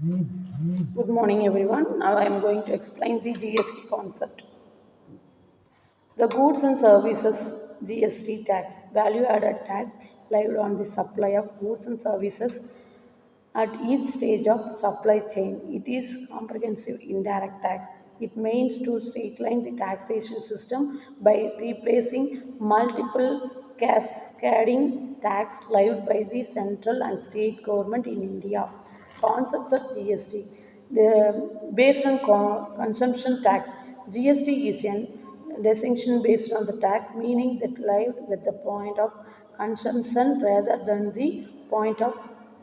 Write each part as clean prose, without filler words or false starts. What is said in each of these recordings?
Good morning, everyone. Now I am going to explain the GST concept. The goods and services GST tax, value added tax, levied on the supply of goods and services at each stage of supply chain. It is comprehensive indirect tax. It aims to streamline the taxation system by replacing multiple cascading tax levied by the central and state government in India. Concepts of GST. Based on consumption tax, GST is an distinction based on the tax, meaning that live at the point of consumption rather than the point of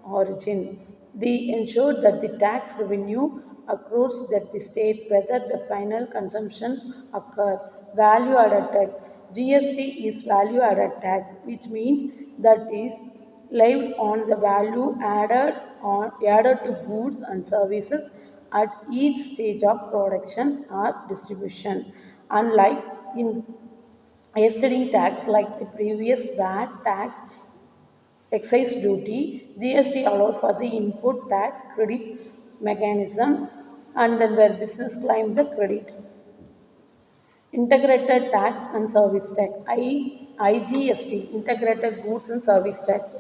origin. They ensure that the tax revenue accrues that the state whether the final consumption occur. Value added tax. GST is value added tax, which means that is levied on the value added to goods and services at each stage of production or distribution. Unlike in yesterday's tax, like the previous VAT tax, excise duty, GST allows for the input tax credit mechanism and then where business claim the credit. Integrated tax and service tax, IGST, integrated goods and service tax.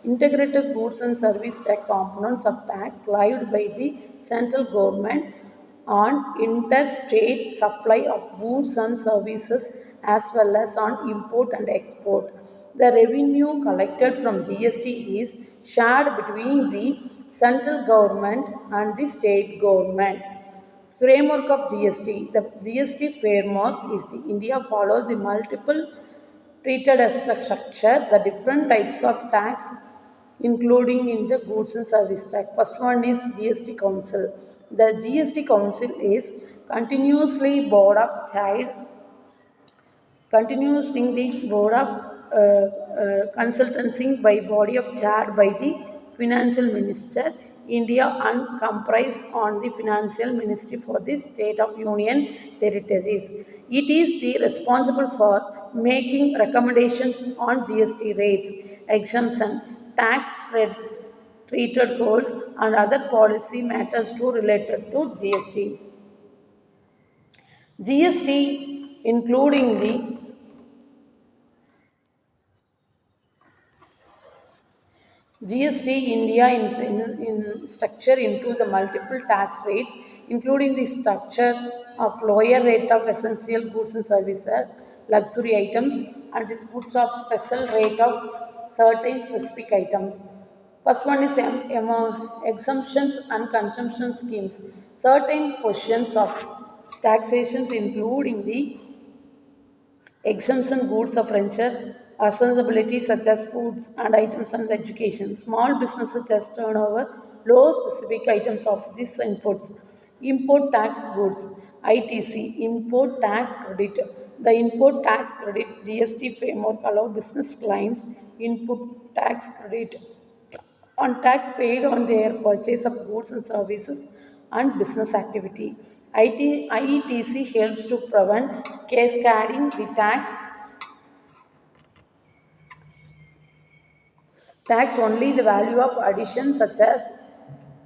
Integrated goods and service tax components of tax levied by the central government on interstate supply of goods and services as well as on import and export. The revenue collected from GST is shared between the central government and the state government. Framework of GST. The GST framework is the India follows the multiple treated as the structure, the different types of tax, including in the goods and service tax. First one is GST Council. The GST Council is continuously board of child continuing the board of consultancy by body of chaired by the financial minister India and comprise on the financial ministry for the state of union territories. It is the responsible for making recommendation on GST rates, exemption, tax treated hold and other policy matters to related to GST. GST including the GST India in structure into the multiple tax rates, including the structure of lower rate of essential goods and services, luxury items, and disputes of special rate of certain specific items. First one is exemptions and consumption schemes. Certain portions of taxations, including the exemption goods of venture accessibility such as foods and items and education. Small businesses just turnover low specific items of these inputs. Import tax goods, ITC, import tax credit. The import tax credit GST framework allow business clients input tax credit on tax paid on their purchase of goods and services and business activity. IETC helps to prevent cascading the tax only the value of addition such as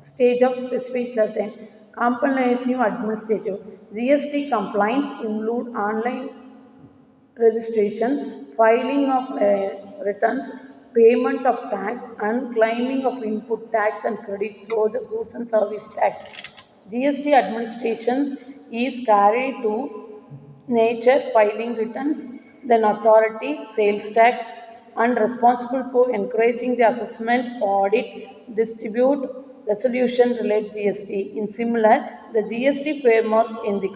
stage of specific certain comprehensive administrative. GST compliance include online registration, filing of returns, payment of tax, and claiming of input tax and credit through the goods and service tax. GST administration is carried to nature filing returns, then authority, sales tax, and responsible for encouraging the assessment, audit, distribute, resolution relate GST. In similar, the GST framework in the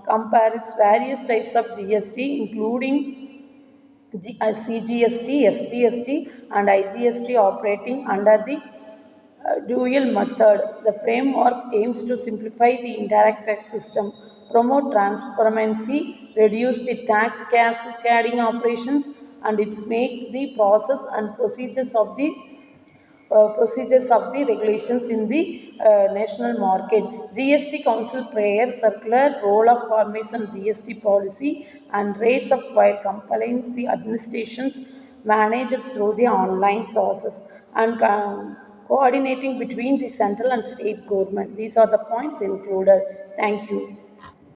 compares various types of GST, including CGST, SGST, and IGST operating under the dual method. The framework aims to simplify the indirect tax system, promote transparency, reduce the tax cascading operations, and it make the process and procedures of the regulations in the national market. GST Council prayer circular role of formation GST policy and rates of while compliance the administrations managed through the online process and coordinating between the central and state government. These are the points included. Thank you.